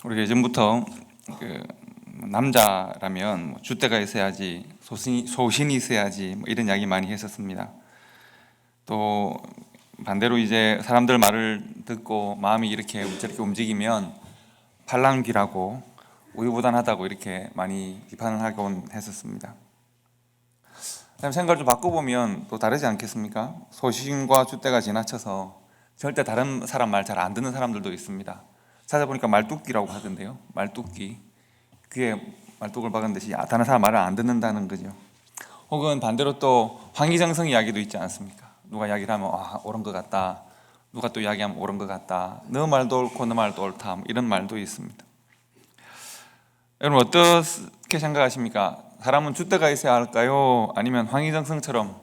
우리가 예전부터 남자라면 줏대가 있어야지, 소신이 있어야지 이런 이야기 많이 했었습니다. 또 반대로 이제 사람들 말을 듣고 마음이 이렇게 저렇게 움직이면 팔랑귀라고 우유부단하다고 이렇게 많이 비판을 하곤 했었습니다. 생각을 좀 바꿔보면 또 다르지 않겠습니까? 소신과 줏대가 지나쳐서 절대 다른 사람 말 잘 안 듣는 사람들도 있습니다. 찾아보니까 말뚝귀라고 하던데요. 말뚝귀. 귀에 말뚝을 박은 듯이 다른 사람 말을 안 듣는다는 거죠. 혹은 반대로 또 황희정성 이야기도 있지 않습니까? 누가 이야기를 하면 옳은 것 같다. 누가 또 이야기하면 옳은 것 같다. 너 말도 옳고 너 말도 옳다. 이런 말도 있습니다. 여러분 어떻게 생각하십니까? 사람은 줏대가 있어야 할까요? 아니면 황희정성처럼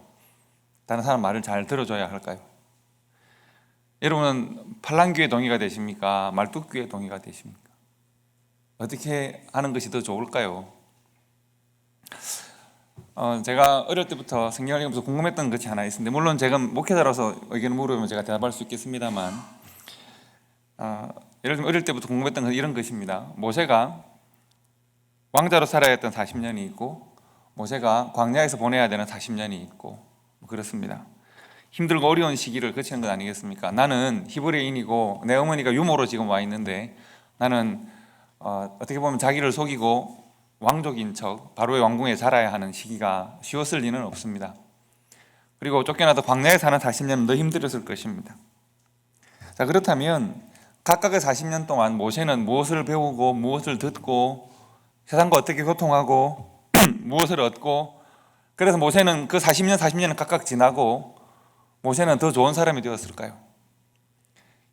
다른 사람 말을 잘 들어줘야 할까요? 여러분은 팔랑귀에 동의가 되십니까? 말뚝귀에 동의가 되십니까? 어떻게 하는 것이 더 좋을까요? 제가 어릴 때부터 성경을 읽으면서 궁금했던 것이 하나 있는데, 물론 제가 목회자라서 의견을 물으면 제가 대답할 수 있겠습니다만, 예를 들면 어릴 때부터 궁금했던 것은 이런 것입니다. 모세가 왕자로 살아야 했던 40년이 있고, 모세가 광야에서 보내야 되는 40년이 있고, 그렇습니다. 힘들고 어려운 시기를 거치는 것 아니겠습니까? 나는 히브리인이고 내 어머니가 유모로 지금 와 있는데, 나는 어떻게 보면 자기를 속이고 왕족인 척 바로의 왕궁에 자라야 하는 시기가 쉬웠을 리는 없습니다. 그리고 쫓겨나도 광야에 사는 40년은 더 힘들었을 것입니다. 자, 그렇다면 각각의 40년 동안 모세는 무엇을 배우고 무엇을 듣고 세상과 어떻게 소통하고 무엇을 얻고, 그래서 모세는 그 40년은 각각 지나고 모세는 더 좋은 사람이 되었을까요?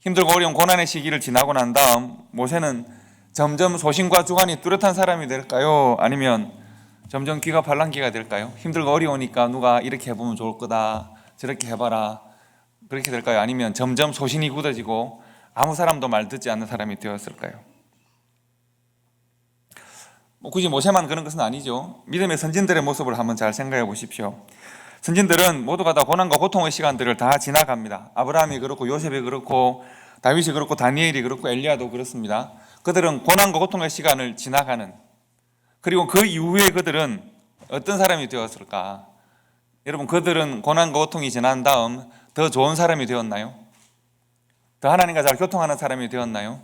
힘들고 어려운 고난의 시기를 지나고 난 다음 모세는 점점 소신과 주관이 뚜렷한 사람이 될까요? 아니면 점점 귀가 팔랑귀가 될까요? 힘들고 어려우니까 누가 이렇게 해보면 좋을 거다, 저렇게 해봐라, 그렇게 될까요? 아니면 점점 소신이 굳어지고 아무 사람도 말 듣지 않는 사람이 되었을까요? 굳이 모세만 그런 것은 아니죠. 믿음의 선진들의 모습을 한번 잘 생각해 보십시오. 선진들은 모두가 다 고난과 고통의 시간들을 다 지나갑니다. 아브라함이 그렇고 요셉이 그렇고 다윗이 그렇고 다니엘이 그렇고 엘리야도 그렇습니다. 그들은 고난과 고통의 시간을 지나가는, 그리고 그 이후에 그들은 어떤 사람이 되었을까? 여러분, 그들은 고난과 고통이 지난 다음 더 좋은 사람이 되었나요? 더 하나님과 잘 교통하는 사람이 되었나요?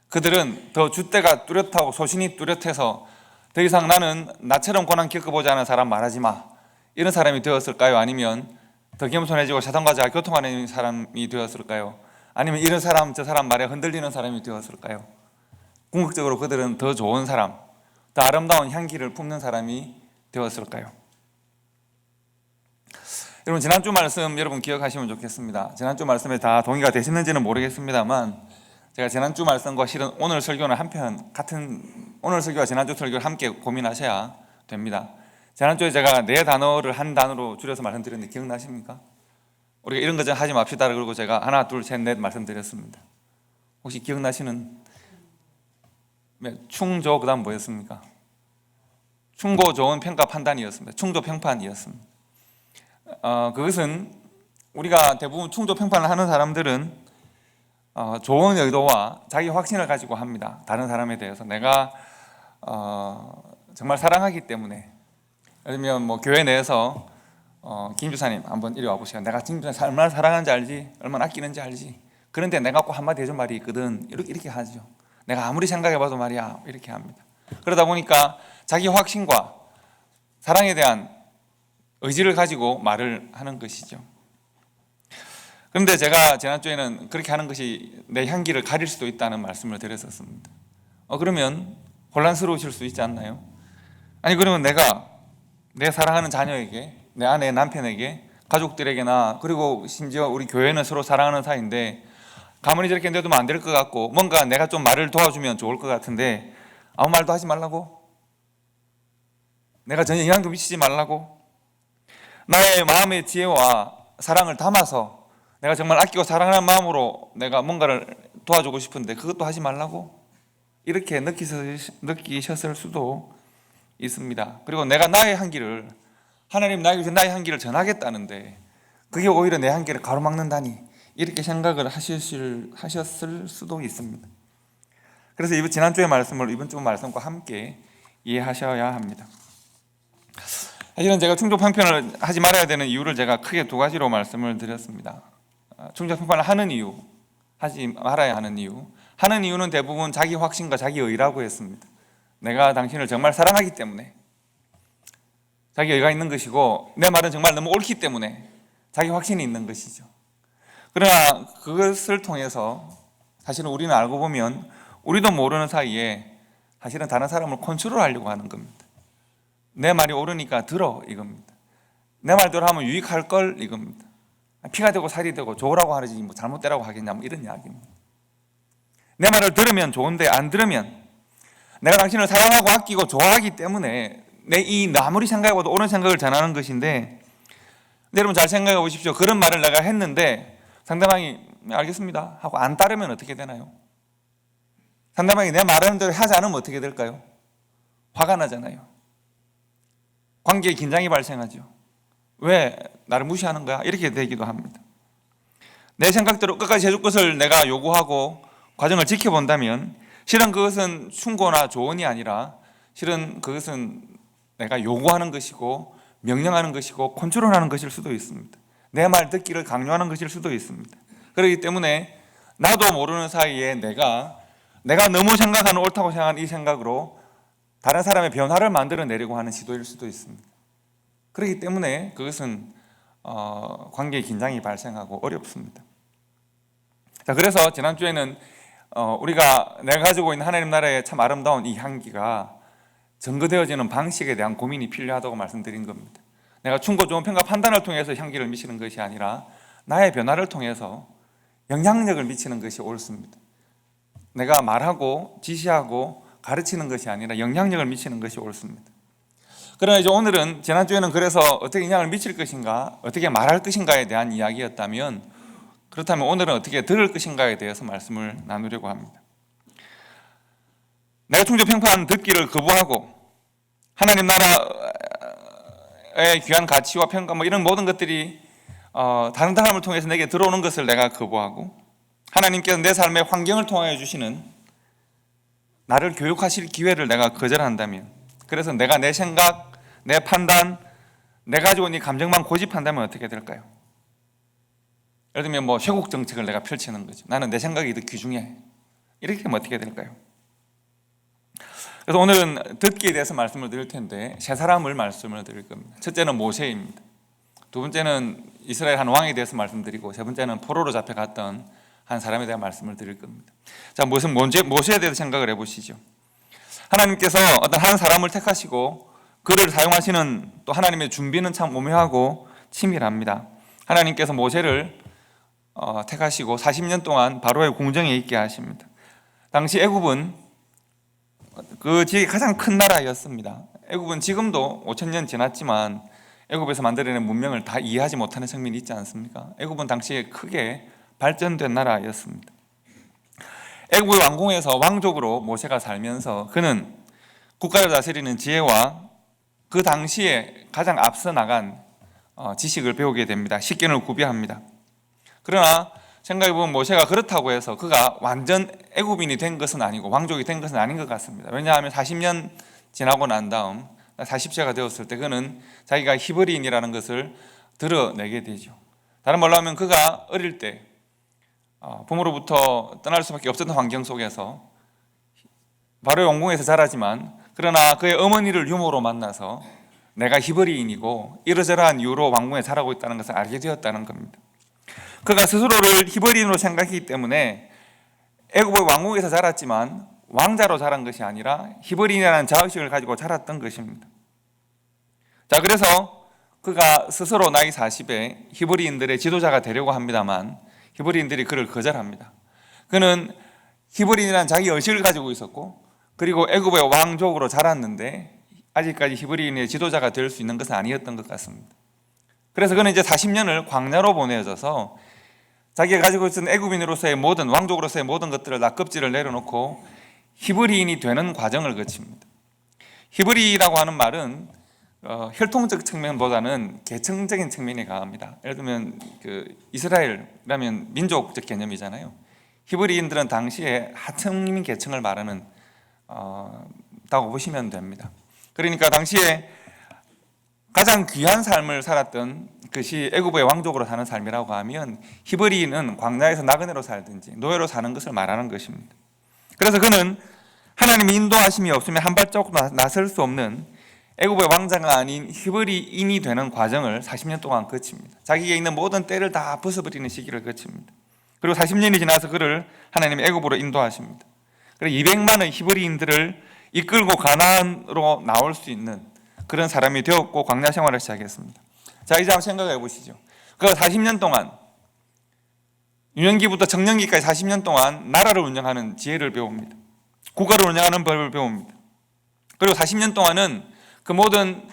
그들은 더 줏대가 뚜렷하고 소신이 뚜렷해서 더 이상 나는 나처럼 고난 겪어보지 않은 사람 말하지 마, 이런 사람이 되었을까요? 아니면 더 겸손해지고 사단과 잘 교통하는 사람이 되었을까요? 아니면 이런 사람 저 사람 말에 흔들리는 사람이 되었을까요? 궁극적으로 그들은 더 좋은 사람, 더 아름다운 향기를 품는 사람이 되었을까요? 여러분, 지난주 말씀 여러분 기억하시면 좋겠습니다. 지난주 말씀에 다 동의가 되시는지는 모르겠습니다만, 제가 지난주 말씀과 실은 오늘 설교는 한편 같은, 오늘 설교와 지난주 설교를 함께 고민하셔야 됩니다. 지난주에 제가 네 단어를 한 단어로 줄여서 말씀드렸는데 기억나십니까? 우리가 이런 거 좀 하지 맙시다 그러고 제가 하나 둘 셋 넷 말씀드렸습니다. 혹시 기억나시는? 충조, 그 다음 뭐였습니까? 충고, 좋은, 평가, 판단이었습니다. 충조, 평판이었습니다. 그것은 우리가 대부분 충조, 평판을 하는 사람들은 좋은 의도와 자기 확신을 가지고 합니다. 다른 사람에 대해서 내가 정말 사랑하기 때문에. 예를 들면 교회 내에서 김 주사님 한번 이리 와보세요. 내가 김 주사님 얼마나 사랑하는지 알지? 얼마나 아끼는지 알지? 그런데 내가 꼭 한마디 해준 말이 있거든. 이렇게 하죠. 내가 아무리 생각해봐도 말이야, 이렇게 합니다. 그러다 보니까 자기 확신과 사랑에 대한 의지를 가지고 말을 하는 것이죠. 그런데 제가 지난주에는 그렇게 하는 것이 내 향기를 가릴 수도 있다는 말씀을 드렸었습니다. 그러면 혼란스러우실 수 있지 않나요? 아니, 그러면 내가 내 사랑하는 자녀에게, 내 아내, 남편에게, 가족들에게나, 그리고 심지어 우리 교회는 서로 사랑하는 사이인데 가만히 저렇게 내두면 안 될 것 같고, 뭔가 내가 좀 말을 도와주면 좋을 것 같은데 아무 말도 하지 말라고? 내가 전혀 영향도 미치지 말라고? 나의 마음의 지혜와 사랑을 담아서 내가 정말 아끼고 사랑하는 마음으로 내가 뭔가를 도와주고 싶은데 그것도 하지 말라고? 이렇게 느끼셨을 수도 있습니다. 그리고 내가 나의 향기를, 하나님 나에게 나의 향기를 전하겠다는데 그게 오히려 내 향기를 가로막는다니, 이렇게 생각을 하셨을 수도 있습니다. 그래서 지난주의 말씀을 이번 주 말씀과 함께 이해하셔야 합니다. 사실은 제가 충족 편편을 하지 말아야 되는 이유를 제가 크게 두 가지로 말씀을 드렸습니다. 충족 편편을 하는 이유, 하지 말아야 하는 이유. 하는 이유는 대부분 자기 확신과 자기 의라고 했습니다. 내가 당신을 정말 사랑하기 때문에 자기 의가 있는 것이고, 내 말은 정말 너무 옳기 때문에 자기 확신이 있는 것이죠. 그러나 그것을 통해서 사실은 우리는 알고 보면 우리도 모르는 사이에 사실은 다른 사람을 컨트롤하려고 하는 겁니다. 내 말이 옳으니까 들어, 이겁니다. 내 말대로 하면 유익할 걸, 이겁니다. 피가 되고 살이 되고 좋으라고 하지 뭐 잘못되라고 하겠냐, 뭐 이런 이야기입니다. 내 말을 들으면 좋은데 안 들으면, 내가 당신을 사랑하고 아끼고 좋아하기 때문에 내 아무리 생각해봐도 옳은 생각을 전하는 것인데, 여러분 잘 생각해 보십시오. 그런 말을 내가 했는데 상대방이 알겠습니다 하고 안 따르면 어떻게 되나요? 상대방이 내 말하는 대로 하지 않으면 어떻게 될까요? 화가 나잖아요. 관계에 긴장이 발생하죠. 왜 나를 무시하는 거야? 이렇게 되기도 합니다. 내 생각대로 끝까지 해줄 것을 내가 요구하고 과정을 지켜본다면 실은 그것은 충고나 조언이 아니라 실은 그것은 내가 요구하는 것이고 명령하는 것이고 컨트롤하는 것일 수도 있습니다. 내 말 듣기를 강요하는 것일 수도 있습니다. 그렇기 때문에 나도 모르는 사이에 내가 너무 생각하는, 옳다고 생각하는 이 생각으로 다른 사람의 변화를 만들어내려고 하는 시도일 수도 있습니다. 그렇기 때문에 그것은 관계에 긴장이 발생하고 어렵습니다. 자, 그래서 지난주에는 내가 가지고 있는 하나님 나라의 참 아름다운 이 향기가 증거되어지는 방식에 대한 고민이 필요하다고 말씀드린 겁니다. 내가 충고, 좋은 평가, 판단을 통해서 향기를 미치는 것이 아니라 나의 변화를 통해서 영향력을 미치는 것이 옳습니다. 내가 말하고 지시하고 가르치는 것이 아니라 영향력을 미치는 것이 옳습니다. 그러나 이제 오늘은, 지난주에는 그래서 어떻게 영향을 미칠 것인가, 어떻게 말할 것인가에 대한 이야기였다면, 그렇다면 오늘은 어떻게 들을 것인가에 대해서 말씀을 나누려고 합니다. 내가 충족 평판 듣기를 거부하고 하나님 나라의 귀한 가치와 평가 이런 모든 것들이 다른 사람을 통해서 내게 들어오는 것을 내가 거부하고, 하나님께서 내 삶의 환경을 통하여 주시는 나를 교육하실 기회를 내가 거절한다면, 그래서 내가 내 생각, 내 판단, 내가 가지고 있는 감정만 고집한다면 어떻게 될까요? 예를 들면 쇄국 정책을 내가 펼치는 거죠. 나는 내 생각이 더 귀중해. 이렇게 하면 어떻게 될까요? 그래서 오늘은 듣기에 대해서 말씀을 드릴 텐데 세 사람을 말씀을 드릴 겁니다. 첫째는 모세입니다. 두 번째는 이스라엘 한 왕에 대해서 말씀드리고, 세 번째는 포로로 잡혀갔던 한 사람에 대한 말씀을 드릴 겁니다. 자, 모세에 대해서 생각을 해보시죠. 하나님께서 어떤 한 사람을 택하시고 그를 사용하시는 또 하나님의 준비는 참 오묘하고 치밀합니다. 하나님께서 모세를 택하시고 40년 동안 바로의 궁정에 있게 하십니다. 당시 애굽은 그 지역이 가장 큰 나라였습니다. 애굽은 지금도 5,000년 지났지만 애굽에서 만들어낸 문명을 다 이해하지 못하는 측면이 있지 않습니까? 애굽은 당시에 크게 발전된 나라였습니다. 애굽의 왕궁에서 왕족으로 모세가 살면서 그는 국가를 다스리는 지혜와 그 당시에 가장 앞서 나간 지식을 배우게 됩니다. 식견을 구비합니다. 그러나 생각해보면 모세가 그렇다고 해서 그가 완전 애굽인이 된 것은 아니고 왕족이 된 것은 아닌 것 같습니다. 왜냐하면 40년 지나고 난 다음 40세가 되었을 때 그는 자기가 히브리인이라는 것을 드러내게 되죠. 다른 말로 하면 그가 어릴 때 부모로부터 떠날 수밖에 없었던 환경 속에서 바로의 왕궁에서 자라지만, 그러나 그의 어머니를 유모로 만나서 내가 히브리인이고 이러저러한 이유로 왕궁에 자라고 있다는 것을 알게 되었다는 겁니다. 그가 스스로를 히브리인으로 생각했기 때문에 애굽의 왕궁에서 자랐지만 왕자로 자란 것이 아니라 히브리인이라는 자의식을 가지고 자랐던 것입니다. 자, 그래서 그가 스스로 나이 40에 히브리인들의 지도자가 되려고 합니다만 히브리인들이 그를 거절합니다. 그는 히브리인이라는 자기 의식을 가지고 있었고, 그리고 애굽의 왕족으로 자랐는데 아직까지 히브리인의 지도자가 될 수 있는 것은 아니었던 것 같습니다. 그래서 그는 이제 40년을 광야로 보내져서 자기가 가지고 있던 애굽인으로서의 모든, 왕족으로서의 모든 것들을 다 껍질을 내려놓고 히브리인이 되는 과정을 거칩니다. 히브리라고 하는 말은 혈통적 측면보다는 계층적인 측면이 강합니다. 예를 들면 이스라엘이라면 민족적 개념이잖아요. 히브리인들은 당시에 하층민 계층을 말하는 다고 보시면 됩니다. 그러니까 당시에 가장 귀한 삶을 살았던 것이 애굽의 왕족으로 사는 삶이라고 하면 히브리인은 광야에서 나그네로 살든지 노예로 사는 것을 말하는 것입니다. 그래서 그는 하나님의 인도하심이 없으면 한 발자국 나설 수 없는 애굽의 왕자가 아닌 히브리인이 되는 과정을 40년 동안 거칩니다. 자기에게 있는 모든 때를 다 벗어버리는 시기를 거칩니다. 그리고 40년이 지나서 그를 하나님이 애굽으로 인도하십니다. 그리고 200만의 히브리인들을 이끌고 가나안으로 나올 수 있는 그런 사람이 되었고 광야 생활을 시작했습니다. 자, 이제 한번 생각해 보시죠. 그 40년 동안 유년기부터 청년기까지 40년 동안 나라를 운영하는 지혜를 배웁니다. 국가를 운영하는 법을 배웁니다. 그리고 40년 동안은 그 모든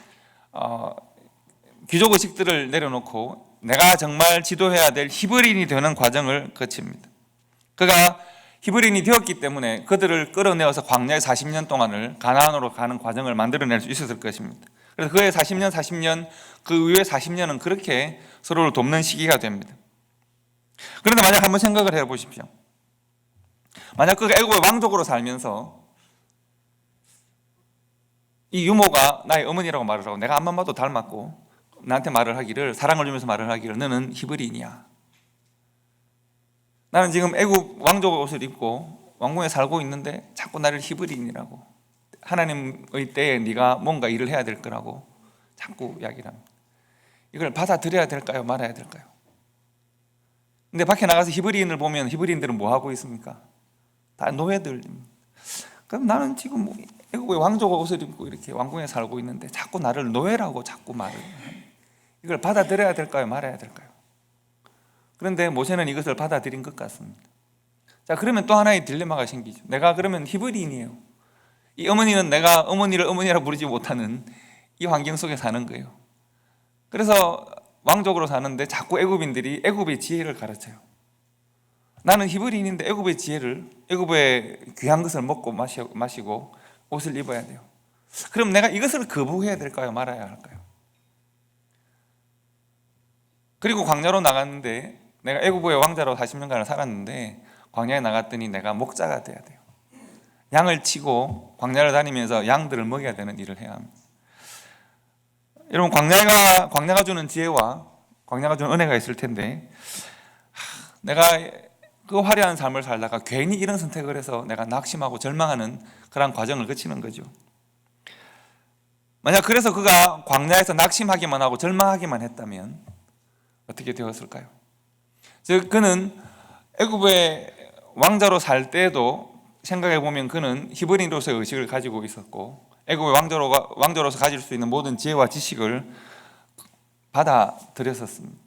귀족의식들을 내려놓고 내가 정말 지도해야 될 히브리인이 되는 과정을 거칩니다. 그가 히브리인이 되었기 때문에 그들을 끌어내어서 광야의 40년 동안을 가나안으로 가는 과정을 만들어낼 수 있었을 것입니다. 그래서 그의 40년, 그 위에 40년은 그렇게 서로를 돕는 시기가 됩니다. 그런데 만약 한번 생각을 해보십시오. 만약 그가 애굽의 왕족으로 살면서 이 유모가 나의 어머니라고 말을 하고 내가 앞만 봐도 닮았고 나한테 말을 하기를, 사랑을 주면서 말을 하기를 너는 히브리인이야. 나는 지금 애굽 왕족 옷을 입고 왕궁에 살고 있는데 자꾸 나를 히브리인이라고, 하나님의 때에 네가 뭔가 일을 해야 될 거라고 자꾸 이야기를 합니다. 이걸 받아들여야 될까요? 말아야 될까요? 근데 밖에 나가서 히브리인을 보면 히브리인들은 뭐 하고 있습니까? 다 노예들입니다. 그럼 나는 지금 애국의 왕족 옷을 입고 이렇게 왕궁에 살고 있는데 자꾸 나를 노예라고 자꾸 말을 해요. 이걸 받아들여야 될까요? 말아야 될까요? 그런데 모세는 이것을 받아들인 것 같습니다. 자, 그러면 또 하나의 딜레마가 생기죠. 내가 그러면 히브리인이에요. 이 어머니는 내가 어머니를 어머니라 부르지 못하는 이 환경 속에 사는 거예요. 그래서 왕족으로 사는데 자꾸 애굽인들이 애굽의 지혜를 가르쳐요. 나는 히브리인인데 애굽의 지혜를, 애굽의 귀한 것을 먹고 마시고 옷을 입어야 돼요. 그럼 내가 이것을 거부해야 될까요? 말아야 할까요? 그리고 광야로 나갔는데 내가 애굽의 왕자로 40년간을 살았는데 광야에 나갔더니 내가 목자가 돼야 돼요. 양을 치고 광야를 다니면서 양들을 먹여야 되는 일을 해야 합니다. 여러분, 광야가 주는 지혜와 광야가 주는 은혜가 있을 텐데 내가 그 화려한 삶을 살다가 괜히 이런 선택을 해서 내가 낙심하고 절망하는 그런 과정을 거치는 거죠. 만약 그래서 그가 광야에서 낙심하기만 하고 절망하기만 했다면 어떻게 되었을까요? 즉 그는 애굽의 왕자로 살 때도 생각해 보면 그는 히브리인으로서의 의식을 가지고 있었고 애굽의 왕자로서 가질 수 있는 모든 지혜와 지식을 받아들였었습니다.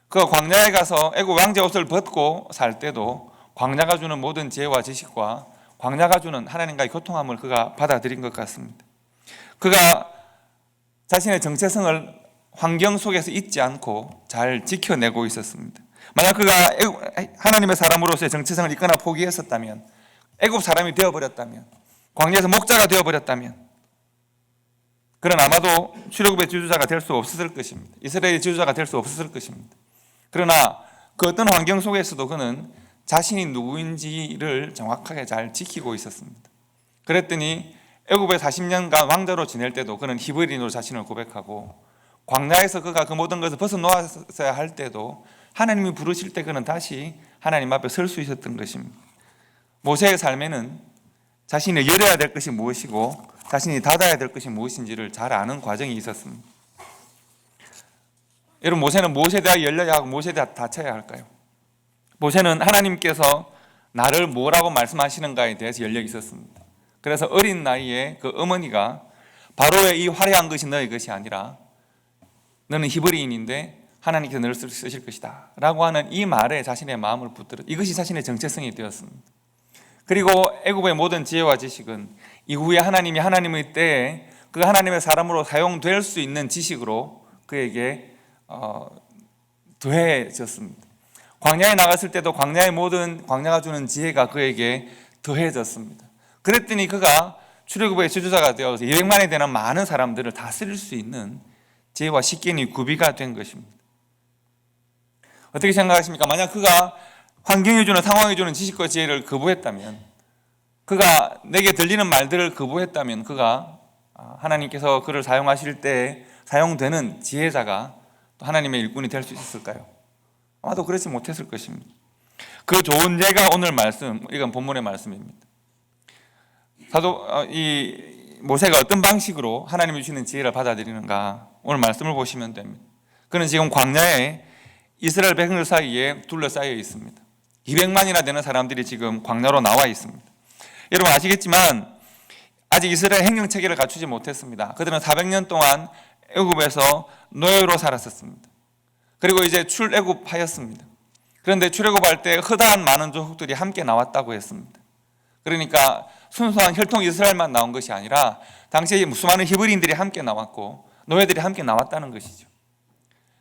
그가 광야에 가서 애굽 왕자 옷을 벗고 살 때도 광야가 주는 모든 지혜와 지식과 광야가 주는 하나님과의 교통함을 그가 받아들인 것 같습니다. 그가 자신의 정체성을 환경 속에서 잊지 않고 잘 지켜내고 있었습니다. 만약 그가 하나님의 사람으로서의 정체성을 잊거나 포기했었다면, 애굽 사람이 되어버렸다면, 광야에서 목자가 되어버렸다면 그는 아마도 출애굽의 지도자가 될 수 없었을 것입니다. 이스라엘의 지도자가 될 수 없었을 것입니다. 그러나 그 어떤 환경 속에서도 그는 자신이 누구인지를 정확하게 잘 지키고 있었습니다. 그랬더니 애굽에 40년간 왕자로 지낼 때도 그는 히브리인으로 자신을 고백하고, 광야에서 그가 그 모든 것을 벗어놓았어야 할 때도 하나님이 부르실 때 그는 다시 하나님 앞에 설 수 있었던 것입니다. 모세의 삶에는 자신이 열어야 될 것이 무엇이고 자신이 닫아야 될 것이 무엇인지를 잘 아는 과정이 있었습니다. 여러분, 모세는 무엇에 대하여 열려야 하고 무엇에 대하여 닫혀야 할까요? 모세는 하나님께서 나를 뭐라고 말씀하시는가에 대해서 열려 있었습니다. 그래서 어린 나이에 그 어머니가 바로의 이 화려한 것이 너의 것이 아니라 너는 히브리인인데 하나님께서 너를 쓰실 것이다 라고 하는 이 말에 자신의 마음을 붙들어 이것이 자신의 정체성이 되었습니다. 그리고 애굽의 모든 지혜와 지식은 이후에 하나님이 하나님의 때에 그 하나님의 사람으로 사용될 수 있는 지식으로 그에게 더해졌습니다. 광야에 나갔을 때도 광야의 모든 광야가 주는 지혜가 그에게 더해졌습니다. 그랬더니 그가 출애굽의 지도자가 되어서 200만이 되는 많은 사람들을 다스릴 수 있는 지혜와 식견이 구비가 된 것입니다. 어떻게 생각하십니까? 만약 그가 환경이 주는, 상황이 주는 지식과 지혜를 거부했다면, 그가 내게 들리는 말들을 거부했다면, 그가 하나님께서 그를 사용하실 때 사용되는 지혜자가 또 하나님의 일꾼이 될 수 있었을까요? 아마도 그렇지 못했을 것입니다. 그 좋은 예가 오늘 말씀, 이건 본문의 말씀입니다. 이 모세가 어떤 방식으로 하나님이 주시는 지혜를 받아들이는가, 오늘 말씀을 보시면 됩니다. 그는 지금 광야에 이스라엘 백성들 사이에 둘러싸여 있습니다. 200만이나 되는 사람들이 지금 광야로 나와 있습니다. 여러분 아시겠지만 아직 이스라엘 행정체계를 갖추지 못했습니다. 그들은 400년 동안 애굽에서 노예로 살았었습니다. 그리고 이제 출애굽하였습니다. 그런데 출애굽할 때 허다한 많은 족속들이 함께 나왔다고 했습니다. 그러니까 순수한 혈통 이스라엘만 나온 것이 아니라 당시에 수많은 히브리인들이 함께 나왔고 노예들이 함께 나왔다는 것이죠.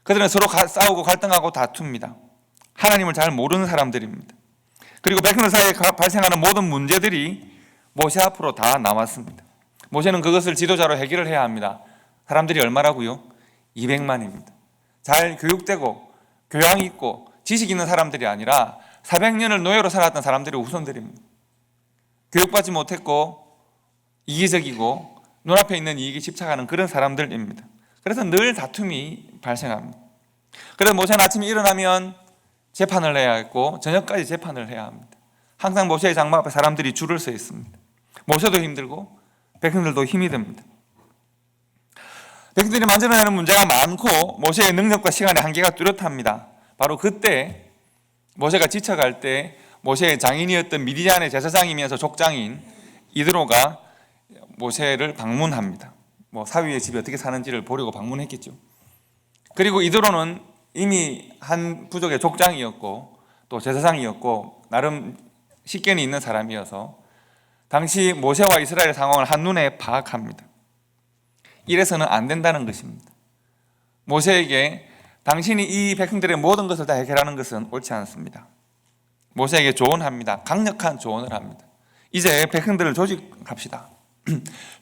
그들은 서로 싸우고 갈등하고 다툽니다. 하나님을 잘 모르는 사람들입니다. 그리고 백성들 사이에 발생하는 모든 문제들이 모세 앞으로 다 나왔습니다. 모세는 그것을 지도자로 해결을 해야 합니다. 사람들이 얼마라고요? 200만입니다. 잘 교육되고 교양 있고 지식 있는 사람들이 아니라 400년을 노예로 살았던 사람들이 우선들입니다. 교육받지 못했고 이기적이고 눈앞에 있는 이익에 집착하는 그런 사람들입니다. 그래서 늘 다툼이 발생합니다. 그래서 모세는 아침에 일어나면 재판을 해야 했고 저녁까지 재판을 해야 합니다. 항상 모세의 장막 앞에 사람들이 줄을 서 있습니다. 모세도 힘들고 백성들도 힘이 듭니다. 백성들이 만들어내는 문제가 많고 모세의 능력과 시간의 한계가 뚜렷합니다. 바로 그때 모세가 지쳐갈 때 모세의 장인이었던 미디안의 제사장이면서 족장인 이드로가 모세를 방문합니다. 사위의 집이 어떻게 사는지를 보려고 방문했겠죠. 그리고 이드로는 이미 한 부족의 족장이었고 또 제사장이었고 나름 식견이 있는 사람이어서 당시 모세와 이스라엘의 상황을 한눈에 파악합니다. 이래서는 안 된다는 것입니다. 모세에게 당신이 이 백성들의 모든 것을 다 해결하는 것은 옳지 않습니다. 모세에게 조언합니다. 강력한 조언을 합니다. 이제 백성들을 조직합시다.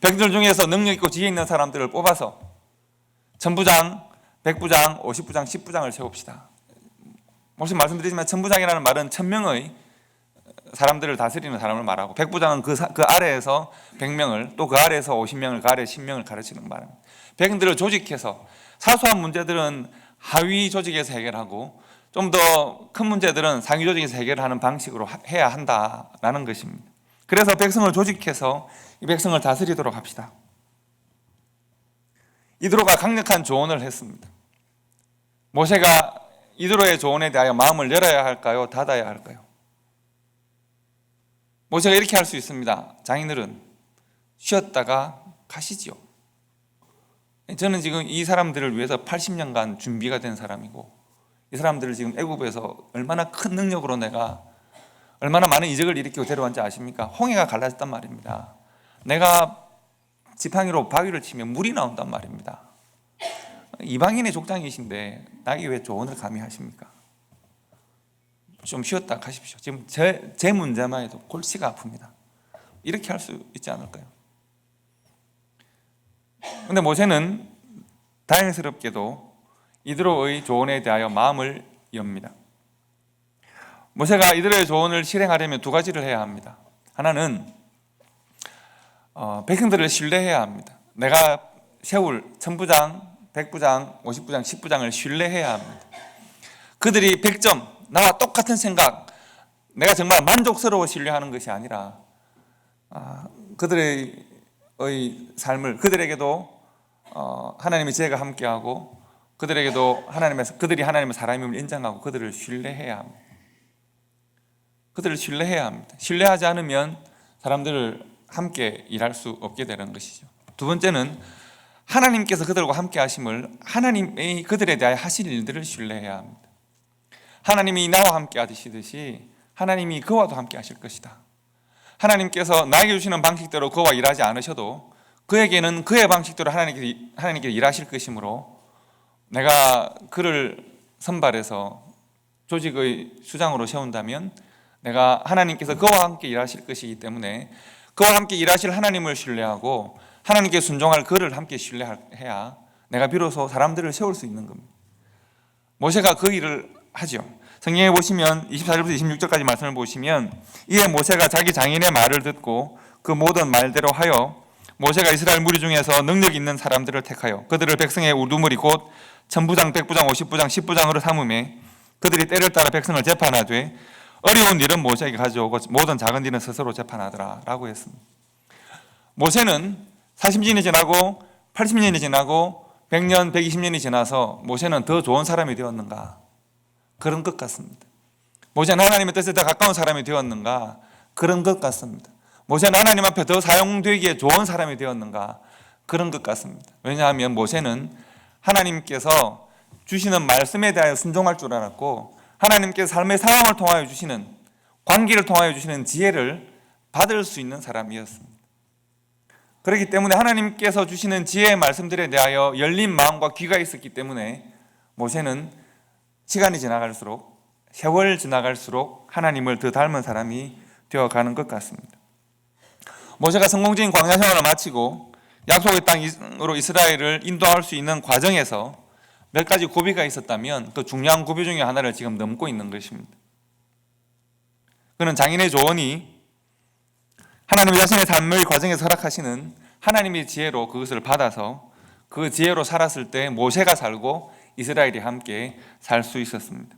백성들 중에서 능력 있고 지혜 있는 사람들을 뽑아서 천부장, 백부장, 50부장, 10부장을 세웁시다. 혹시 말씀드리지만 천부장이라는 말은 1000명의 사람들을 다스리는 사람을 말하고 백부장은 그 아래에서 100명을 또 그 아래에서 50명을 그 아래 10명을 가르치는 말입니다. 백성들을 조직해서 사소한 문제들은 하위 조직에서 해결하고 좀 더 큰 문제들은 상위 조직에서 해결하는 방식으로 해야 한다라는 것입니다. 그래서 백성을 조직해서 이 백성을 다스리도록 합시다. 이드로가 강력한 조언을 했습니다. 모세가 이드로의 조언에 대하여 마음을 열어야 할까요? 닫아야 할까요? 모세가 이렇게 할 수 있습니다. 장인들은 쉬었다가 가시지요. 저는 지금 이 사람들을 위해서 80년간 준비가 된 사람이고 이 사람들을 지금 애굽에서 얼마나 큰 능력으로 내가 얼마나 많은 이적을 일으키고 데려왔는지 아십니까? 홍해가 갈라졌단 말입니다. 내가 지팡이로 바위를 치면 물이 나온단 말입니다. 이방인의 족장이신데 나에게 왜 조언을 감히 하십니까? 좀 쉬었다 가십시오. 지금 제 문제만 해도 골치가 아픕니다. 이렇게 할 수 있지 않을까요? 그런데 모세는 다행스럽게도 이드로의 조언에 대하여 마음을 엽니다. 모세가 이드로의 조언을 실행하려면 두 가지를 해야 합니다. 하나는 백성들을 신뢰해야 합니다. 내가 세울 천부장, 백부장, 50부장, 10부장을 신뢰해야 합니다. 그들이 100점, 나와 똑같은 생각, 내가 정말 만족스러워 신뢰하는 것이 아니라 그들의 삶을, 그들에게도 하나님의 지혜가 함께하고 그들에게도 그들이 하나님의 사람임을 인정하고 그들을 신뢰해야 합니다. 그들을 신뢰해야 합니다. 신뢰하지 않으면 사람들을 함께 일할 수 없게 되는 것이죠. 두 번째는 하나님께서 그들과 함께 하심을 하나님의 그들에 대하여 하실 일들을 신뢰해야 합니다. 하나님이 나와 함께 하시듯이 하나님이 그와도 함께 하실 것이다. 하나님께서 나에게 주시는 방식대로 그와 일하지 않으셔도 그에게는 그의 방식대로 하나님께서 일하실 것이므로 내가 그를 선발해서 조직의 수장으로 세운다면 내가 하나님께서 그와 함께 일하실 것이기 때문에 그와 함께 일하실 하나님을 신뢰하고 하나님께 순종할 그를 함께 신뢰해야 내가 비로소 사람들을 세울 수 있는 겁니다. 모세가 그 일을 하죠. 성경에 보시면 24절부터 26절까지 말씀을 보시면 이에 모세가 자기 장인의 말을 듣고 그 모든 말대로 하여 모세가 이스라엘 무리 중에서 능력 있는 사람들을 택하여 그들을 백성의 우두머리 곧 천부장, 백부장, 50부장, 10부장으로 삼음에 그들이 때를 따라 백성을 재판하되 어려운 일은 모세에게 가져오고 모든 작은 일은 스스로 재판하더라 라고 했습니다. 모세는 40년이 지나고 80년이 지나고 100년, 120년이 지나서 모세는 더 좋은 사람이 되었는가? 그런 것 같습니다. 모세는 하나님의 뜻에 더 가까운 사람이 되었는가? 그런 것 같습니다. 모세는 하나님 앞에 더 사용되기에 좋은 사람이 되었는가? 그런 것 같습니다. 왜냐하면 모세는 하나님께서 주시는 말씀에 대하여 순종할 줄 알았고 하나님께서 삶의 상황을 통하여 주시는 관계를 통하여 주시는 지혜를 받을 수 있는 사람이었습니다. 그렇기 때문에 하나님께서 주시는 지혜의 말씀들에 대하여 열린 마음과 귀가 있었기 때문에 모세는 시간이 지나갈수록 세월 지나갈수록 하나님을 더 닮은 사람이 되어가는 것 같습니다. 모세가 성공적인 광야 생활을 마치고 약속의 땅으로 이스라엘을 인도할 수 있는 과정에서 몇 가지 고비가 있었다면 그 중요한 고비 중에 하나를 지금 넘고 있는 것입니다. 그는 장인의 조언이 하나님의 자신의 삶의 과정에서 허락하시는 하나님의 지혜로 그것을 받아서 그 지혜로 살았을 때 모세가 살고 이스라엘이 함께 살 수 있었습니다.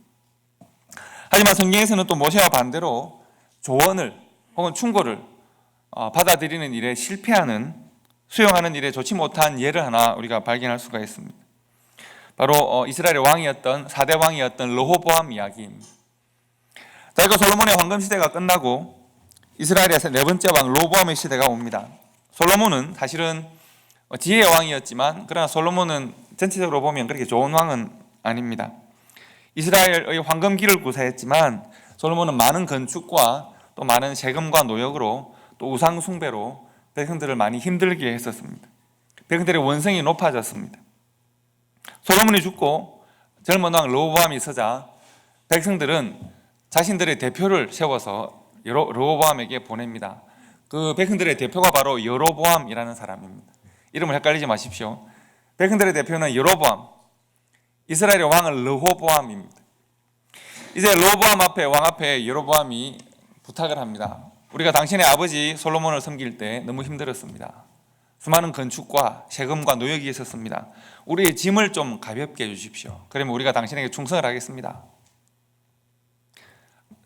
하지만 성경에서는 또 모세와 반대로 조언을 혹은 충고를 받아들이는 일에 실패하는 수용하는 일에 좋지 못한 예를 하나 우리가 발견할 수가 있습니다. 바로 이스라엘의 왕이었던 4대 왕이었던 르호보암 이야기입니다. 다윗과 솔로몬의 황금 시대가 끝나고 이스라엘에서 네 번째 왕 르호보암의 시대가 옵니다. 솔로몬은 사실은 지혜의 왕이었지만 그러나 솔로몬은 전체적으로 보면 그렇게 좋은 왕은 아닙니다. 이스라엘의 황금기를 구사했지만 솔로몬은 많은 건축과 또 많은 세금과 노역으로 또 우상 숭배로 백성들을 많이 힘들게 했었습니다. 백성들의 원성이 높아졌습니다. 솔로몬이 죽고 젊은 왕 르호보암이 서자 백성들은 자신들의 대표를 세워서 르호보암에게 보냅니다. 그 백성들의 대표가 바로 여로보암이라는 사람입니다. 이름을 헷갈리지 마십시오. 백성들의 대표는 여로보암, 이스라엘의 왕은 르호보암입니다. 이제 르호보암 앞에 왕 앞에 여로보암이 부탁을 합니다. 우리가 당신의 아버지 솔로몬을 섬길 때 너무 힘들었습니다. 수많은 건축과 세금과 노역이 있었습니다. 우리의 짐을 좀 가볍게 해주십시오. 그러면 우리가 당신에게 충성을 하겠습니다.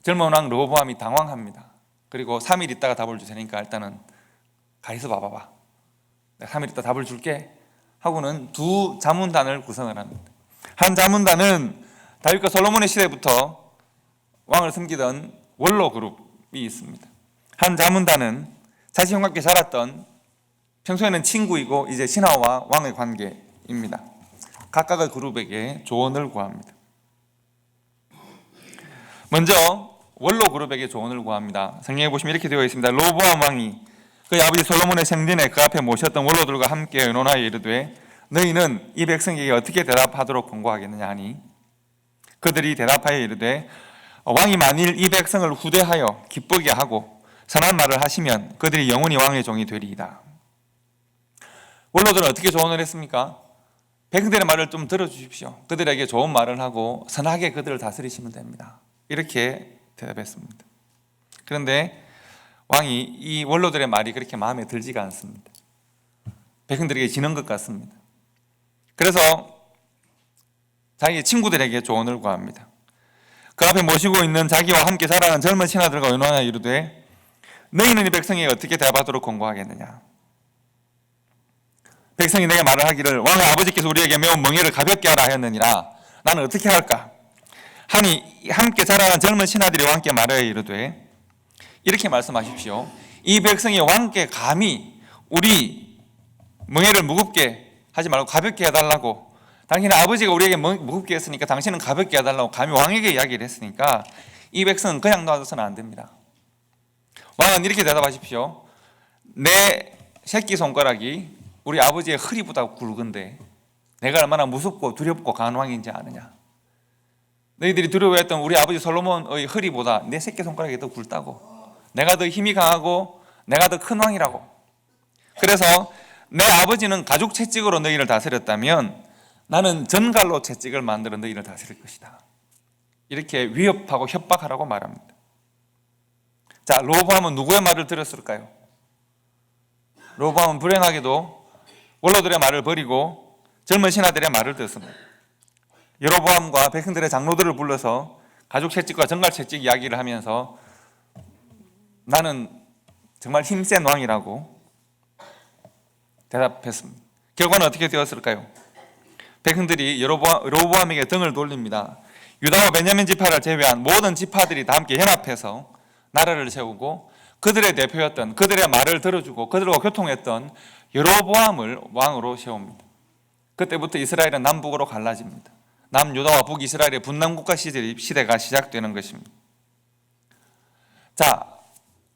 젊은 왕 르호보암이 당황합니다. 그리고 3일 있다가 답을 주세니까 일단은 가 있어 봐봐. 내가 3일 있다 답을 줄게 하고는 두 자문단을 구성을 합니다. 한 자문단은 다윗과 솔로몬의 시대부터 왕을 섬기던 원로 그룹이 있습니다. 한 자문단은 자신과 함께 자랐던 평소에는 친구이고 이제 신하와 왕의 관계입니다. 각각의 그룹에게 조언을 구합니다. 먼저 원로 그룹에게 조언을 구합니다. 성경에 보시면 이렇게 되어 있습니다. 르호보암 왕이 그의 아버지 솔로몬의 생전에 그 앞에 모셨던 원로들과 함께 의논하여 이르되 너희는 이 백성에게 어떻게 대답하도록 권고하겠느냐 하니 그들이 대답하여 이르되 왕이 만일 이 백성을 후대하여 기쁘게 하고 선한 말을 하시면 그들이 영원히 왕의 종이 되리이다. 원로들은 어떻게 조언을 했습니까? 백성들의 말을 좀 들어주십시오. 그들에게 좋은 말을 하고 선하게 그들을 다스리시면 됩니다. 이렇게 대답했습니다. 그런데 왕이 이 원로들의 말이 그렇게 마음에 들지가 않습니다. 백성들에게 지는 것 같습니다. 그래서 자기 친구들에게 조언을 구합니다. 그 앞에 모시고 있는 자기와 함께 자라는 젊은 신하들과 의논하여 이르되 너희는 이 백성에게 어떻게 대답하도록 권고하겠느냐? 백성이 내게 말을 하기를 왕의 아버지께서 우리에게 매우 멍에를 가볍게 하라 하였느니라. 나는 어떻게 할까? 하니 함께 자라는 젊은 신하들이 왕께 말하여 이르되 이렇게 말씀하십시오. 이 백성이 왕께 감히 우리 멍에를 무겁게 하지 말고 가볍게 해달라고, 당신의 아버지가 우리에게 무겁게 했으니까 당신은 가볍게 해달라고 감히 왕에게 이야기를 했으니까 이 백성은 그냥 놔둬서는 안 됩니다. 왕은 이렇게 대답하십시오. 내 새끼손가락이 우리 아버지의 허리보다 굵은데 내가 얼마나 무섭고 두렵고 강한 왕인지 아느냐? 너희들이 두려워했던 우리 아버지 솔로몬의 허리보다 내 새끼손가락이 더 굵다고. 내가 더 힘이 강하고 내가 더 큰 왕이라고. 그래서 내 아버지는 가죽 채찍으로 너희를 다스렸다면 나는 전갈로 채찍을 만들어 너희를 다스릴 것이다. 이렇게 위협하고 협박하라고 말합니다. 자, 르호보암은 누구의 말을 들었을까요? 르호보암은 불행하게도 원로들의 말을 버리고 젊은 신하들의 말을 듣습니다. 여로보암과 백성들의 장로들을 불러서 가죽 채찍과 정갈 채찍 이야기를 하면서 나는 정말 힘센 왕이라고 대답했습니다. 결과는 어떻게 되었을까요? 백성들이 여로보암에게 등을 돌립니다. 유다와 베냐민 지파를 제외한 모든 지파들이 다 함께 연합해서 나라를 세우고 그들의 대표였던, 그들의 말을 들어주고 그들과 교통했던 여로보암을 왕으로 세웁니다. 그때부터 이스라엘은 남북으로 갈라집니다. 남유다와 북이스라엘의 분남국가 시대가 시작되는 것입니다. 자,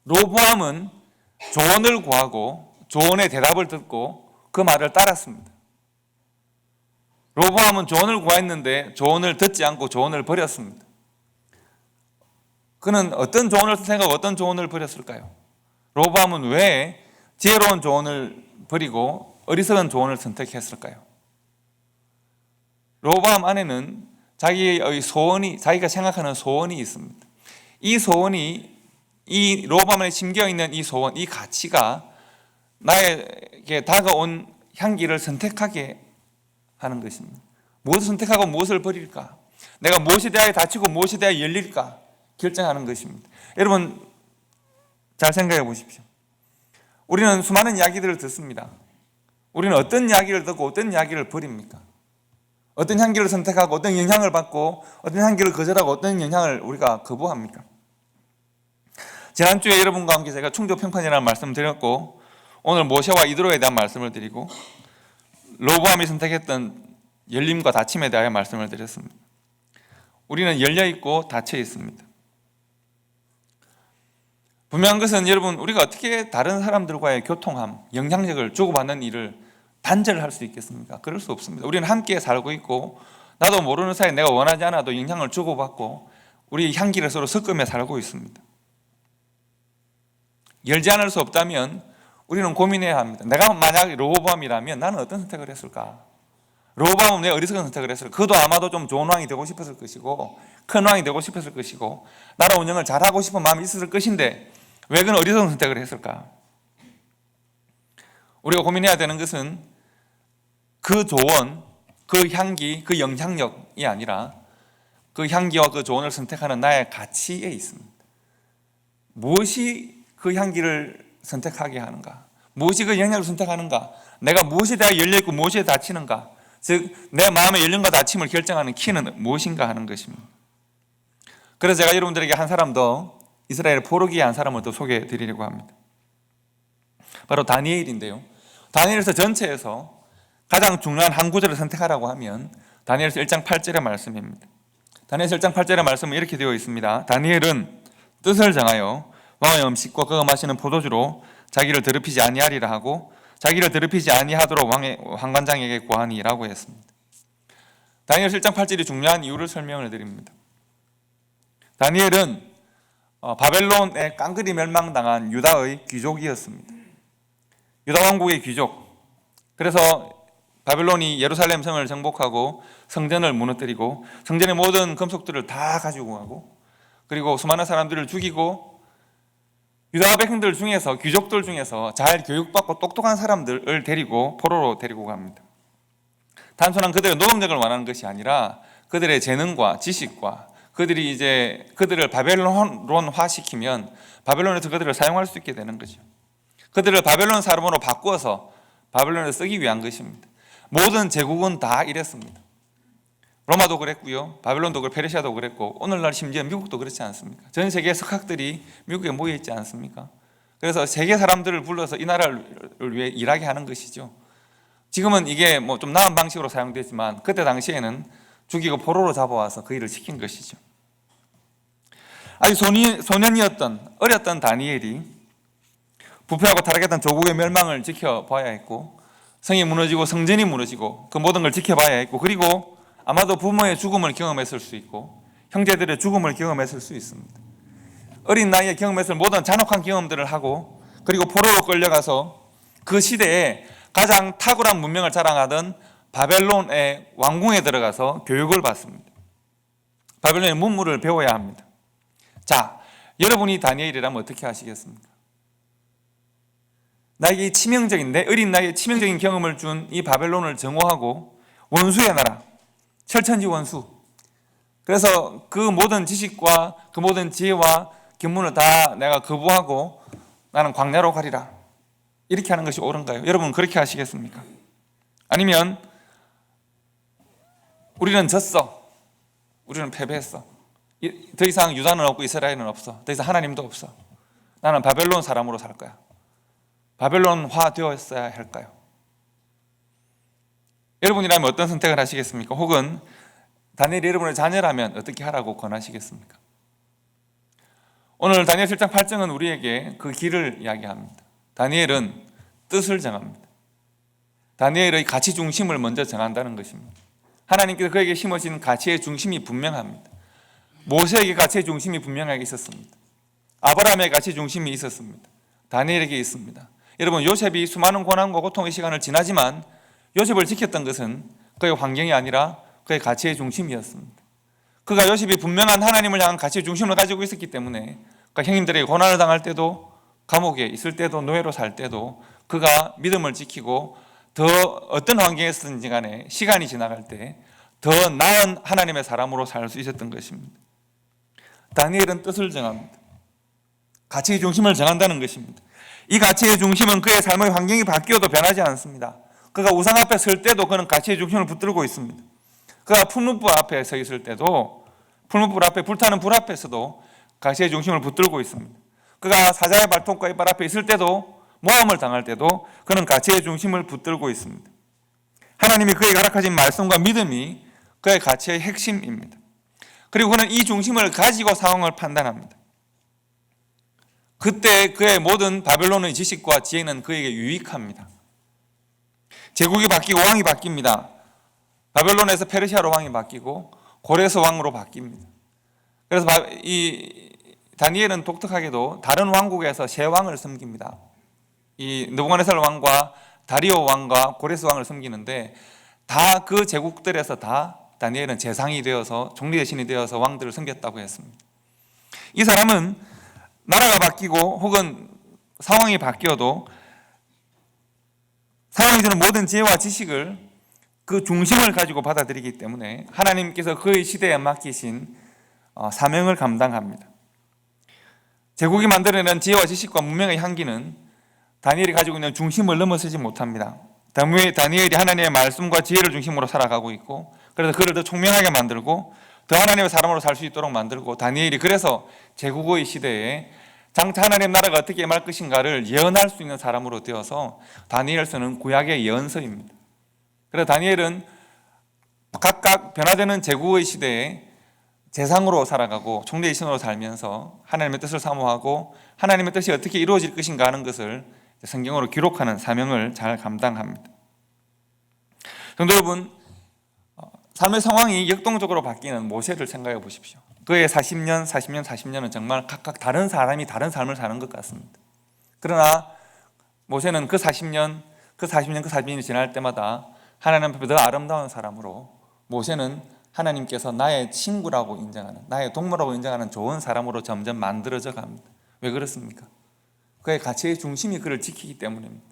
르호보암은 조언을 구하고 조언의 대답을 듣고 그 말을 따랐습니다. 르호보암은 조언을 구했는데 조언을 듣지 않고 조언을 버렸습니다. 그는 어떤 조언을 생각하고 어떤 조언을 버렸을까요? 르호보암은 왜 지혜로운 조언을 버리고 어리석은 조언을 선택했을까요? 르호보암 안에는 자기의 소원이, 자기가 생각하는 소원이 있습니다. 이 소원이, 이 르호보암 안에 심겨 있는 이 소원, 이 가치가 나에게 다가온 향기를 선택하게 하는 것입니다. 무엇을 선택하고 무엇을 버릴까? 내가 무엇에 대하여 다치고 무엇에 대하여 열릴까? 결정하는 것입니다. 여러분 잘 생각해 보십시오. 우리는 수많은 이야기들을 듣습니다. 우리는 어떤 이야기를 듣고 어떤 이야기를 버립니까? 어떤 향기를 선택하고 어떤 영향을 받고 어떤 향기를 거절하고 어떤 영향을 우리가 거부합니까? 지난주에 여러분과 함께 제가 충조평판이라는 말씀을 드렸고 오늘 모세와 이드로에 대한 말씀을 드리고 르호보암이 선택했던 열림과 닫힘에 대하여 말씀을 드렸습니다. 우리는 열려있고 닫혀 있습니다. 분명한 것은 여러분 우리가 어떻게 다른 사람들과의 교통함, 영향력을 주고받는 일을 단절할 수 있겠습니까? 그럴 수 없습니다. 우리는 함께 살고 있고 나도 모르는 사이에 내가 원하지 않아도 영향을 주고받고 우리 향기를 서로 섞으며 살고 있습니다. 열지 않을 수 없다면 우리는 고민해야 합니다. 내가 만약 르호보암이라면 나는 어떤 선택을 했을까? 르호보암은 내 어리석은 선택을 했을까? 그도 아마도 좀 좋은 왕이 되고 싶었을 것이고 큰 왕이 되고 싶었을 것이고 나라 운영을 잘하고 싶은 마음이 있었을 것인데 왜 그는 어리석은 선택을 했을까? 우리가 고민해야 되는 것은 그 조언, 그 향기, 그 영향력이 아니라 그 향기와 그 조언을 선택하는 나의 가치에 있습니다. 무엇이 그 향기를 선택하게 하는가? 무엇이 그 영향을 선택하는가? 내가 무엇에 대해 열려있고 무엇에 닫히는가? 즉 내 마음의 열림과 닫힘을 결정하는 키는 무엇인가 하는 것입니다. 그래서 제가 여러분들에게 한 사람 더, 이스라엘의 포로기의 한 사람을 더 소개해 드리려고 합니다. 바로 다니엘인데요. 다니엘서 전체에서 가장 중요한 한 구절을 선택하라고 하면 다니엘서 1장 8절의 말씀입니다. 다니엘서 1장 8절의 말씀은 이렇게 되어 있습니다. 다니엘은 뜻을 정하여 왕의 음식과 그가 마시는 포도주로 자기를 더럽히지 아니하리라 하고 자기를 더럽히지 아니하도록 왕의 환관장에게 고하니라고 했습니다. 다니엘서 1장 8절이 중요한 이유를 설명을 드립니다. 다니엘은 바벨론에 깡그리 멸망당한 유다의 귀족이었습니다. 유다 왕국의 귀족. 그래서 바벨론이 예루살렘 성을 정복하고 성전을 무너뜨리고 성전의 모든 금속들을 다 가지고 가고 그리고 수많은 사람들을 죽이고 유다 백성들 중에서 귀족들 중에서 잘 교육받고 똑똑한 사람들을 데리고 포로로 데리고 갑니다. 단순한 그들의 노동력을 원하는 것이 아니라 그들의 재능과 지식과 그들이 이제 그들을 바벨론화 시키면 바벨론에서 그들을 사용할 수 있게 되는 거죠. 그들을 바벨론 사람으로 바꾸어서 바벨론에 쓰기 위한 것입니다. 모든 제국은 다 이랬습니다. 로마도 그랬고요. 바벨론도 그랬고 페르시아도 그랬고 오늘날 심지어 미국도 그렇지 않습니까? 전 세계 석학들이 미국에 모여 있지 않습니까? 그래서 세계 사람들을 불러서 이 나라를 위해 일하게 하는 것이죠. 지금은 이게 뭐 좀 나은 방식으로 사용되지만 그때 당시에는 죽이고 포로로 잡아와서 그 일을 시킨 것이죠. 아직 소년이었던 어렸던 다니엘이 부패하고 타락했던 조국의 멸망을 지켜봐야 했고 성이 무너지고 성전이 무너지고 그 모든 걸 지켜봐야 했고 그리고 아마도 부모의 죽음을 경험했을 수 있고 형제들의 죽음을 경험했을 수 있습니다. 어린 나이에 경험했을 모든 잔혹한 경험들을 하고 그리고 포로로 끌려가서 그 시대에 가장 탁월한 문명을 자랑하던 바벨론의 왕궁에 들어가서 교육을 받습니다. 바벨론의 문물을 배워야 합니다. 자, 여러분이 다니엘이라면 어떻게 하시겠습니까? 나에게 치명적인, 어린 나이에 치명적인 경험을 준 이 바벨론을 정오하고 원수의 나라, 철천지 원수. 그래서 그 모든 지식과 그 모든 지혜와 견문을 다 내가 거부하고 나는 광야로 가리라. 이렇게 하는 것이 옳은가요? 여러분 그렇게 하시겠습니까? 아니면 우리는 졌어. 우리는 패배했어. 더 이상 유다는 없고 이스라엘은 없어. 더 이상 하나님도 없어. 나는 바벨론 사람으로 살 거야. 바벨론화 되었어야 할까요? 여러분이라면 어떤 선택을 하시겠습니까? 혹은 다니엘이 여러분의 자녀라면 어떻게 하라고 권하시겠습니까? 오늘 다니엘 7장 8절은 우리에게 그 길을 이야기합니다. 다니엘은 뜻을 정합니다. 다니엘의 가치 중심을 먼저 정한다는 것입니다. 하나님께서 그에게 심어진 가치의 중심이 분명합니다. 모세에게 가치의 중심이 분명하게 있었습니다. 아브라함의 가치 중심이 있었습니다. 다니엘에게 있습니다. 여러분, 요셉이 수많은 고난과 고통의 시간을 지나지만 요셉을 지켰던 것은 그의 환경이 아니라 그의 가치의 중심이었습니다. 그가 요셉이 분명한 하나님을 향한 가치의 중심을 가지고 있었기 때문에 그가 형님들에게 고난을 당할 때도, 감옥에 있을 때도, 노예로 살 때도 그가 믿음을 지키고 더 어떤 환경에서든지 간에 시간이 지나갈 때 더 나은 하나님의 사람으로 살 수 있었던 것입니다. 다니엘은 뜻을 정합니다. 가치의 중심을 정한다는 것입니다. 이 가치의 중심은 그의 삶의 환경이 바뀌어도 변하지 않습니다. 그가 우상 앞에 설 때도 그는 가치의 중심을 붙들고 있습니다. 그가 풀무불 앞에 서 있을 때도, 풀무불 앞에 불타는 불 앞에서도 가치의 중심을 붙들고 있습니다. 그가 사자의 발톱과 이빨 앞에 있을 때도, 모함을 당할 때도 그는 가치의 중심을 붙들고 있습니다. 하나님이 그에게 허락하신 말씀과 믿음이 그의 가치의 핵심입니다. 그리고 그는 이 중심을 가지고 상황을 판단합니다. 그때 그의 모든 바벨론의 지식과 지혜는 그에게 유익합니다. 제국이 바뀌고 왕이 바뀝니다. 바벨론에서 페르시아로 왕이 바뀌고 고레스 왕으로 바뀝니다. 그래서 이 다니엘은 독특하게도 다른 왕국에서 세 왕을 섬깁니다. 이 느부갓네살 왕과 다리오 왕과 고레스 왕을 섬기는데 다 그 제국들에서 다 다니엘은 재상이 되어서 종리 대신이 되어서 왕들을 섬겼다고 했습니다. 이 사람은 나라가 바뀌고 혹은 상황이 바뀌어도 상황이 주는 모든 지혜와 지식을 그 중심을 가지고 받아들이기 때문에 하나님께서 그의 시대에 맡기신 사명을 감당합니다. 제국이 만들어내는 지혜와 지식과 문명의 향기는 다니엘이 가지고 있는 중심을 넘어서지 못합니다. 다니엘이 하나님의 말씀과 지혜를 중심으로 살아가고 있고, 그래서 그를 더 총명하게 만들고 더 하나님의 사람으로 살 수 있도록 만들고, 다니엘이 그래서 제국의 시대에 장차 하나님의 나라가 어떻게 임할 것인가를 예언할 수 있는 사람으로 되어서 다니엘서는 구약의 예언서입니다. 그래서 다니엘은 각각 변화되는 제국의 시대에 재상으로 살아가고 총리의 신으로 살면서 하나님의 뜻을 사모하고 하나님의 뜻이 어떻게 이루어질 것인가 하는 것을 성경으로 기록하는 사명을 잘 감당합니다. 성도 여러분, 삶의 상황이 역동적으로 바뀌는 모세를 생각해 보십시오. 그의 40년은 정말 각각 다른 사람이 다른 삶을 사는 것 같습니다. 그러나 모세는 그 40년이 지날 때마다 하나님 앞에 더 아름다운 사람으로, 모세는 하나님께서 나의 친구라고 인정하는, 나의 동무라고 인정하는 좋은 사람으로 점점 만들어져 갑니다. 왜 그렇습니까? 그의 가치의 중심이 그를 지키기 때문입니다.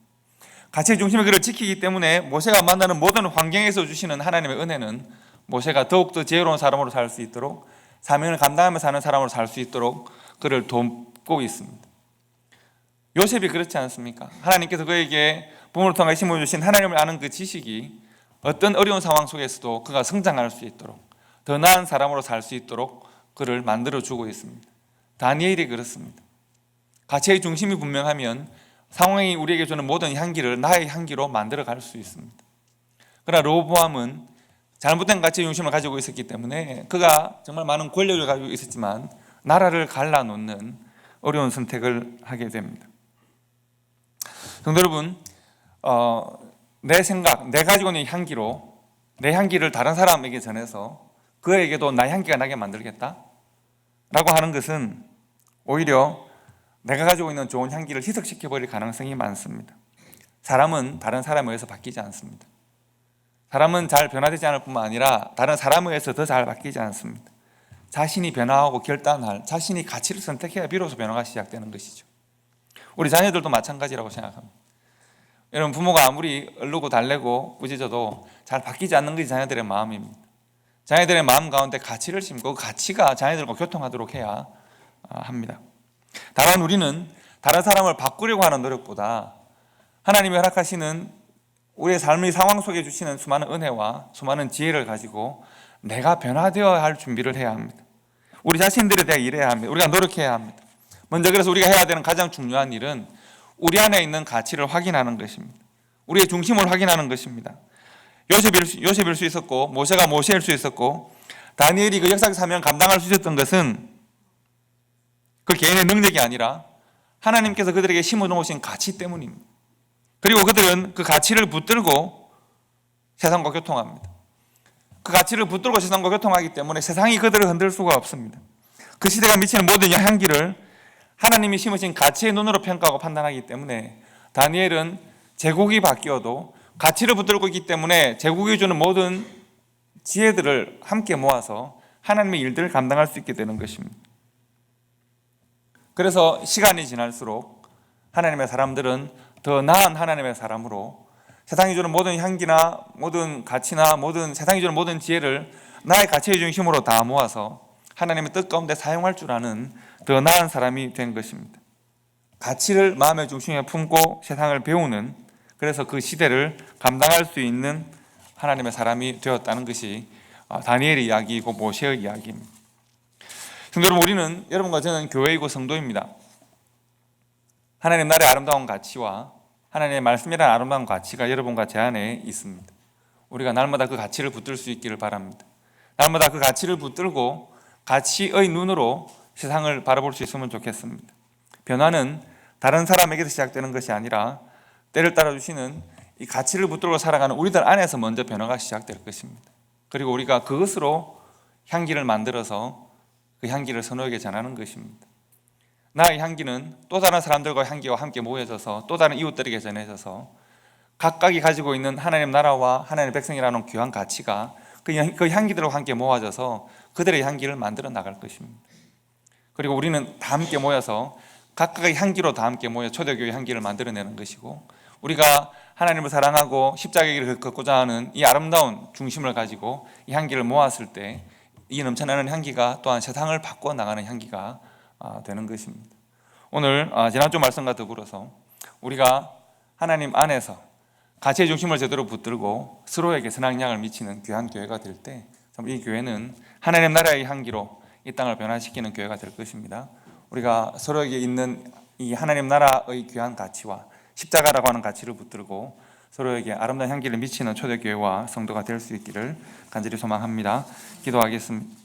가치의 중심이 그를 지키기 때문에 모세가 만나는 모든 환경에서 주시는 하나님의 은혜는 모세가 더욱더 지혜로운 사람으로 살 수 있도록, 사명을 감당하며 사는 사람으로 살 수 있도록 그를 돕고 있습니다. 요셉이 그렇지 않습니까? 하나님께서 그에게 부모를 통해 심어주신 하나님을 아는 그 지식이 어떤 어려운 상황 속에서도 그가 성장할 수 있도록, 더 나은 사람으로 살 수 있도록 그를 만들어주고 있습니다. 다니엘이 그렇습니다. 가치의 중심이 분명하면 상황이 우리에게 주는 모든 향기를 나의 향기로 만들어갈 수 있습니다. 그러나 르호보암은 잘못된 가치의 중심을 가지고 있었기 때문에 그가 정말 많은 권력을 가지고 있었지만 나라를 갈라놓는 어려운 선택을 하게 됩니다. 성도 여러분, 내 생각, 내 가지고 있는 향기로 내 향기를 다른 사람에게 전해서 그에게도 나의 향기가 나게 만들겠다 라고 하는 것은 오히려 내가 가지고 있는 좋은 향기를 희석시켜버릴 가능성이 많습니다. 사람은 다른 사람에 의해서 바뀌지 않습니다. 사람은 잘 변화되지 않을 뿐만 아니라 다른 사람에 의해서 더 잘 바뀌지 않습니다. 자신이 변화하고 결단할, 자신이 가치를 선택해야 비로소 변화가 시작되는 것이죠. 우리 자녀들도 마찬가지라고 생각합니다. 여러분, 부모가 아무리 얼르고 달래고 꾸짖어도 잘 바뀌지 않는 것이 자녀들의 마음입니다. 자녀들의 마음 가운데 가치를 심고 그 가치가 자녀들과 교통하도록 해야 합니다. 다만 우리는 다른 사람을 바꾸려고 하는 노력보다 하나님이 허락하시는 우리의 삶의 상황 속에 주시는 수많은 은혜와 수많은 지혜를 가지고 내가 변화되어야 할 준비를 해야 합니다. 우리 자신들에 대해 일해야 합니다. 우리가 노력해야 합니다. 먼저 그래서 우리가 해야 되는 가장 중요한 일은 우리 안에 있는 가치를 확인하는 것입니다. 우리의 중심을 확인하는 것입니다. 요셉일 수 있었고, 모세가 모세일 수 있었고, 다니엘이 그 역사적 사명을 감당할 수 있었던 것은 그 개인의 능력이 아니라 하나님께서 그들에게 심어놓으신 가치 때문입니다. 그리고 그들은 그 가치를 붙들고 세상과 교통합니다. 그 가치를 붙들고 세상과 교통하기 때문에 세상이 그들을 흔들 수가 없습니다. 그 시대가 미치는 모든 향기를 하나님이 심으신 가치의 눈으로 평가하고 판단하기 때문에 다니엘은 제국이 바뀌어도 가치를 붙들고 있기 때문에 제국이 주는 모든 지혜들을 함께 모아서 하나님의 일들을 감당할 수 있게 되는 것입니다. 그래서 시간이 지날수록 하나님의 사람들은 더 나은 하나님의 사람으로 세상이 주는 모든 향기나 모든 가치나 모든 세상이 주는 모든 지혜를 나의 가치의 중심으로 다 모아서 하나님의 뜻 가운데 사용할 줄 아는 더 나은 사람이 된 것입니다. 가치를 마음의 중심에 품고 세상을 배우는, 그래서 그 시대를 감당할 수 있는 하나님의 사람이 되었다는 것이 다니엘의 이야기이고 모세의 이야기입니다. 성도 여러분, 우리는, 여러분과 저는 교회이고 성도입니다. 하나님 나라의 아름다운 가치와 하나님의 말씀이라는 아름다운 가치가 여러분과 제 안에 있습니다. 우리가 날마다 그 가치를 붙들 수 있기를 바랍니다. 날마다 그 가치를 붙들고 가치의 눈으로 세상을 바라볼 수 있으면 좋겠습니다. 변화는 다른 사람에게서 시작되는 것이 아니라 때를 따라 주시는 이 가치를 붙들고 살아가는 우리들 안에서 먼저 변화가 시작될 것입니다. 그리고 우리가 그것으로 향기를 만들어서 그 향기를 서로에게 전하는 것입니다. 나의 향기는 또 다른 사람들과 향기와 함께 모여져서 또 다른 이웃들에게 전해져서 각각이 가지고 있는 하나님 나라와 하나님의 백성이라는 귀한 가치가 그 향기들과 함께 모아져서 그들의 향기를 만들어 나갈 것입니다. 그리고 우리는 다 함께 모여서 각각의 향기로 다 함께 모여 초대교회의 향기를 만들어내는 것이고, 우리가 하나님을 사랑하고 십자가의 길을 걷고자 하는 이 아름다운 중심을 가지고 이 향기를 모았을 때 이 넘쳐나는 향기가 또한 세상을 바꿔 나가는 향기가 되는 것입니다. 오늘 지난주 말씀과 더불어서 우리가 하나님 안에서 가치의 중심을 제대로 붙들고 서로에게 선악량을 미치는 귀한 교회가 될 때 이 교회는 하나님 나라의 향기로 이 땅을 변화시키는 교회가 될 것입니다. 우리가 서로에게 있는 이 하나님 나라의 귀한 가치와 십자가라고 하는 가치를 붙들고 서로에게 아름다운 향기를 미치는 초대교회와 성도가 될 수 있기를 간절히 소망합니다. 기도하겠습니다.